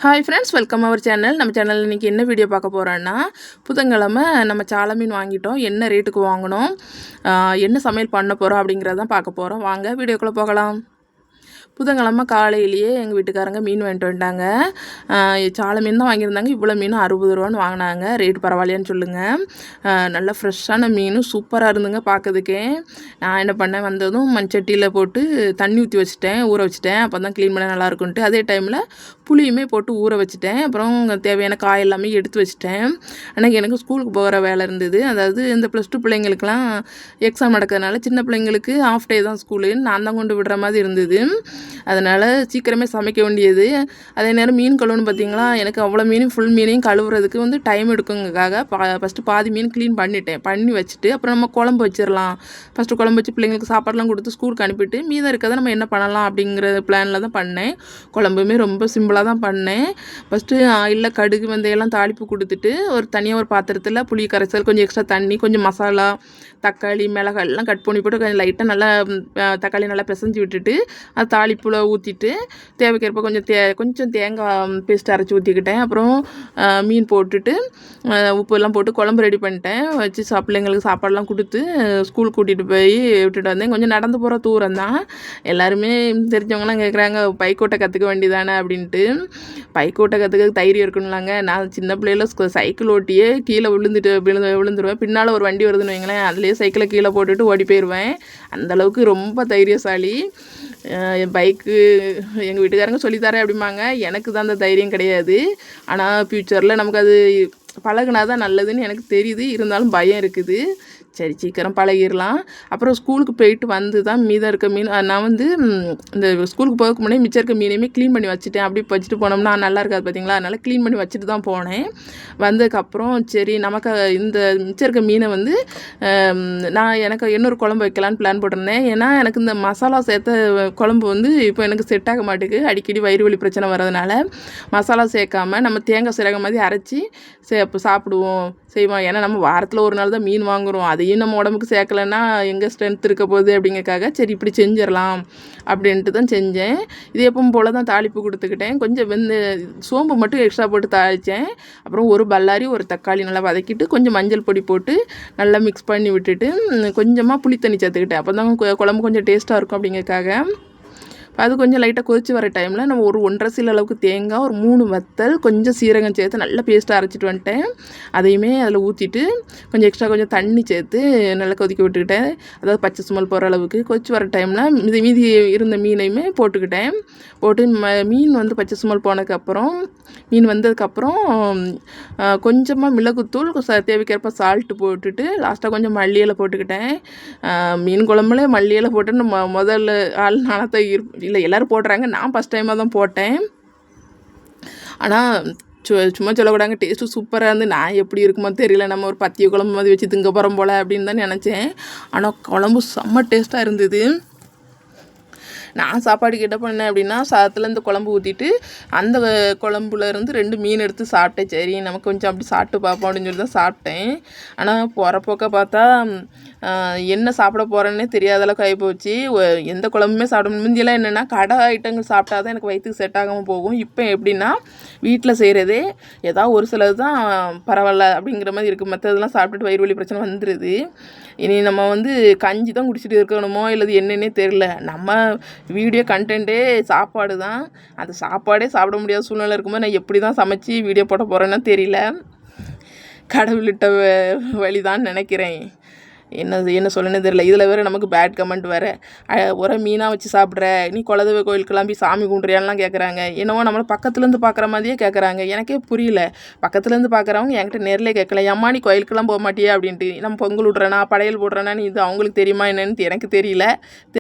Hi friends, welcome our channel. நம்ம சேனலில் இன்றைக்கி என்ன வீடியோ பார்க்க போகிறோன்னா, புதன்கிழமை நம்ம சால மீன் வாங்கிட்டோம். என்ன ரேட்டுக்கு வாங்கினோம், என்ன சமையல் பண்ண போகிறோம் அப்படிங்கிறதான் பார்க்க போகிறோம். வாங்க வீடியோக்குள்ளே போகலாம். புதன்கிழமை காலையிலேயே எங்கள் வீட்டுக்காரங்க மீன் வாங்கிட்டு வந்துட்டாங்க. சால மீன் தான் வாங்கியிருந்தாங்க. இவ்வளோ மீன் 60 ரூபான்னு வாங்கினாங்க. ரேட் பரவாயில்லையான்னு சொல்லுங்கள். நல்லா ஃப்ரெஷ்ஷான மீன் சூப்பராக இருந்துங்க பார்க்கறதுக்கே. நான் என்ன பண்ணேன், வந்ததும் மண்சட்டியில் போட்டு தண்ணி ஊற்றி வச்சுட்டேன், ஊற வச்சுட்டேன். அப்போ தான் க்ளீன் பண்ண நல்லாயிருக்குன்ட்டு. அதே டைமில் புளியுமே போட்டு ஊற வச்சுட்டேன். அப்புறம் தேவையான காய் எல்லாமே எடுத்து வச்சுட்டேன். அன்றைக்கி எனக்கு ஸ்கூலுக்கு போகிற வேலை இருந்தது. அதாவது இந்த +2 பிள்ளைங்களுக்கெலாம் எக்ஸாம் நடக்கிறதுனால சின்ன பிள்ளைங்களுக்கு ஆஃப் டே தான் ஸ்கூலு. நான் தான் கொண்டு விடுற மாதிரி இருந்தது. அதனால் சீக்கிரமே சமைக்க வேண்டியது. அதே நேரம் மீன் கழுவுன்னு பார்த்திங்களா, எனக்கு அவ்வளோ மீன் ஃபுல் மீனையும் கழுவுறதுக்கு வந்து டைம் எடுக்குங்கிறதுக்காக ஃபஸ்ட்டு பாதி மீன் க்ளீன் பண்ணி வச்சுட்டு அப்புறம் நம்ம குழம்பு வச்சிடலாம். ஃபஸ்ட்டு குழம்பு வச்சு பிள்ளைங்களுக்கு சாப்பாடெலாம் கொடுத்து ஸ்கூலுக்கு அனுப்பிட்டு மீதம் இருக்கிறத நம்ம என்ன பண்ணலாம் அப்படிங்கிற பிளானில் தான் பண்ணேன். குழம்புமே ரொம்ப சிம்பிளாக தான் பண்ணேன். ஃபஸ்ட்டு ஆயிலில் கடுகு வெந்தயம்லாம் தாளிப்பு கொடுத்துட்டு தனியாக ஒரு பாத்திரத்தில் புளி கரைசல், கொஞ்சம் எக்ஸ்ட்ரா தண்ணி, கொஞ்சம் மசாலா, தக்காளி, மிளகாய் எல்லாம் கட் பண்ணி போட்டு கொஞ்சம் லைட்டாக நல்லா தக்காளி நல்லா பிசைஞ்சு விட்டுட்டு அது தாளிப்புல ஊற்றிட்டு தேவைக்கேற்ப கொஞ்சம் தேங்காய் பேஸ்ட் அரைச்சி ஊற்றிக்கிட்டேன். அப்புறம் மீன் போட்டுட்டு உப்பு எல்லாம் போட்டு குழம்பு ரெடி பண்ணிட்டேன். வச்சு பிள்ளைங்களுக்கு சாப்பாடெலாம் கொடுத்து ஸ்கூல் கூட்டிகிட்டு போய் விட்டுட்டு வந்தேன். கொஞ்சம் நடந்து போகிற தூரம் தான். எல்லாருமே தெரிஞ்சவங்களாம் கேட்குறாங்க, பைக்கோட்டை கற்றுக்க வேண்டியதானே அப்படின்ட்டு. பைக்கோட்டை கற்றுக்க தைரியம் இருக்கணும்லாங்க. நான் சின்ன பிள்ளையில சைக்கிள் ஓட்டியே கீழே விழுந்துருவேன். பின்னால் ஒரு வண்டி வருதுன்னு வைங்களேன், அதுலேயே சைக்கிளை கீழே போட்டுட்டு ஓடி போயிடுவேன். அந்தளவுக்கு ரொம்ப தைரியசாலி. பைக்கு எங்கள் வீட்டுக்காரங்க சொல்லித்தரேன் அப்படிம்பாங்க. எனக்கு தான் அந்த தைரியம் கிடையாது. ஆனால் ஃப்யூச்சரில் நமக்கு அது பழகுனா தான் நல்லதுன்னு எனக்கு தெரியுது. இருந்தாலும் பயம் இருக்குது. சரி, சீக்கிரம் பழகிடலாம். அப்புறம் ஸ்கூலுக்கு போயிட்டு வந்து தான் மீதம் இருக்க மீன் நான் வந்து இந்த ஸ்கூலுக்கு போகிறதுக்கு முன்னாடி மிச்சம் இருக்க மீனையுமே க்ளீன் பண்ணி வச்சுட்டேன். அப்படி வச்சுட்டு போனோம்னா நல்லா இருக்காது பார்த்தீங்களா. அதனால் க்ளீன் பண்ணி வச்சுட்டு தான் போனேன். வந்ததுக்கப்புறம் சரி நமக்கு இந்த மிச்சம் இருக்க மீனை வந்து எனக்கு இன்னொரு குழம்பு வைக்கலான்னு பிளான் போட்டிருந்தேன். ஏன்னா எனக்கு இந்த மசாலா சேர்த்த குழம்பு வந்து இப்போ எனக்கு செட் ஆக மாட்டேங்குது. அடிக்கடி வயிறு வலி பிரச்சனை வர்றதுனால மசாலா சேர்க்காமல் நம்ம தேங்காய் சீரகம் மாதிரி அரைச்சி செய்வோம். ஏன்னா நம்ம வாரத்தில் ஒரு நாள் தான் மீன் வாங்குகிறோம். அதையும் நம்ம உடம்புக்கு சேர்க்கலைன்னா எங்கே ஸ்ட்ரென்த் இருக்க போகுது அப்படிங்கிறக்காக சரி இப்படி செஞ்சிடலாம் அப்படின்ட்டு தான் செஞ்சேன். இது எப்பவும் போல் தான் தாளிப்பு கொடுத்துக்கிட்டேன். கொஞ்சம் சோம்பு மட்டும் எக்ஸ்ட்ரா போட்டு தாளித்தேன். அப்புறம் ஒரு பல்லாரி, ஒரு தக்காளி நல்லா வதக்கிட்டு கொஞ்சம் மஞ்சள் பொடி போட்டு நல்லா மிக்ஸ் பண்ணி விட்டுட்டு கொஞ்சமாக புளி தண்ணி சேர்த்துக்கிட்டேன். அப்போ தான் குழம்பு கொஞ்சம் டேஸ்ட்டாக இருக்கும் அப்படிங்கிறக்காக. அது கொஞ்சம் லைட்டாக கொதிச்சு வர டைமில் நம்ம ஒரு 1.5 சீல் அளவுக்கு தேங்காய், ஒரு 3 வத்தல், கொஞ்சம் சீரகம் சேர்த்து நல்லா பேஸ்ட்டாக அரைச்சிட்டு வந்துட்டேன். அதையுமே அதில் ஊற்றிட்டு கொஞ்சம் எக்ஸ்ட்ரா கொஞ்சம் தண்ணி சேர்த்து நல்லா கொதிக்க விட்டுக்கிட்டேன். அதாவது பச்சை ஸ்மெல் போகிற அளவுக்கு கொதிச்சு வர டைமில் மீதி இருந்த மீனையுமே போட்டுக்கிட்டேன். போட்டு மீன் வந்து பச்சை ஸ்மெல் போனதுக்கப்புறம் மீன் வந்ததுக்கப்புறம் கொஞ்சமாக மிளகுத்தூள், தேவைக்கேற்ப சால்ட்டு போட்டுட்டு லாஸ்ட்டாக கொஞ்சம் மல்லியலை போட்டுக்கிட்டேன். மீன் குழம்புல மல்லியலை போட்டுன்னு முதல்ல ஆள் நானத்தை இல்லை எல்லோரும் போடுறாங்க. நான் ஃபஸ்ட் டைமாக தான் போட்டேன். ஆனால் சும்மா சொல்லக்கூடாங்க, டேஸ்ட்டு சூப்பராக இருந்து நான் எப்படி இருக்குமோ தெரியல. நம்ம ஒரு பத்திய குழம்பு மாதிரி வச்சு திங்க போகிறோம் போல் அப்படின்னு தான் நினச்சேன். ஆனால் குழம்பு செம்ம டேஸ்ட்டாக இருந்தது. நான் சாப்பாடுக்கு என்ன பண்ணேன் அப்படின்னா, சாதத்தில் இந்த குழம்பு ஊற்றிட்டு அந்த குழம்புலேருந்து 2 மீன் எடுத்து சாப்பிட்டேன். சரி நமக்கு கொஞ்சம் அப்படி சாப்பிட்டு பார்ப்போம் அப்படின்னு சொல்லி தான் சாப்பிட்டேன். ஆனால் போகிற போக்க பார்த்தா என்ன சாப்பிட போகிறேன்னே தெரியாத அளவுக்கு ஆகிப்போச்சு. எந்த குழம்புமே சாப்பிட முந்தியெல்லாம் என்னென்னா கடை ஐட்டங்கள் சாப்பிட்டா தான் எனக்கு வயிற்றுக்கு செட் ஆகாமல் போகும். இப்போ எப்படின்னா வீட்டில் செய்கிறதே ஏதாவது ஒரு சிலது தான் பரவாயில்ல அப்படிங்கிற மாதிரி இருக்குது. மற்றதெல்லாம் சாப்பிட்டுட்டு வயிறு வலி பிரச்சனை வந்துடுது. இனி நம்ம வந்து கஞ்சி தான் குடிச்சிட்டு இருக்கணுமோ இல்லது என்னன்னே தெரில. நம்ம வீடியோ கண்டென்ட்டே சாப்பாடு தான். அந்த சாப்பாடே சாப்பிட முடியாத சூழ்நிலை இருக்கும்போது நான் எப்படி தான் சமைச்சு வீடியோ போட போகிறேன்னு தெரியல. கடவுள்கிட்ட வழி தான் நினைக்கிறேன். என்ன சொல்லணும்னு தெரியல. இதில் வேறு நமக்கு பேட் கமெண்ட் வேறு. ஒரே மீனாக வச்சு சாப்பிட்ற, நீ குலதெய்வ கோயிலுக்கெல்லாம் போய் சாமி கும்பிட்றியான்லாம் கேட்குறாங்க. என்னவோ நம்மளை பக்கத்துலேருந்து பார்க்குற மாதிரியே கேட்குறாங்க. எனக்கே புரியல. பக்கத்துலேருந்து பார்க்குறவங்க என்கிட்ட நேரிலே கேட்கல, அம்மா நீ கோயிலுக்கெல்லாம் போக மாட்டியா அப்படின்ட்டு. நம்ம பொங்கல் விட்றேனா படையல் போடுறேனா, நீ இது அவங்களுக்கு தெரியுமா என்னன்னு எனக்கு தெரியல.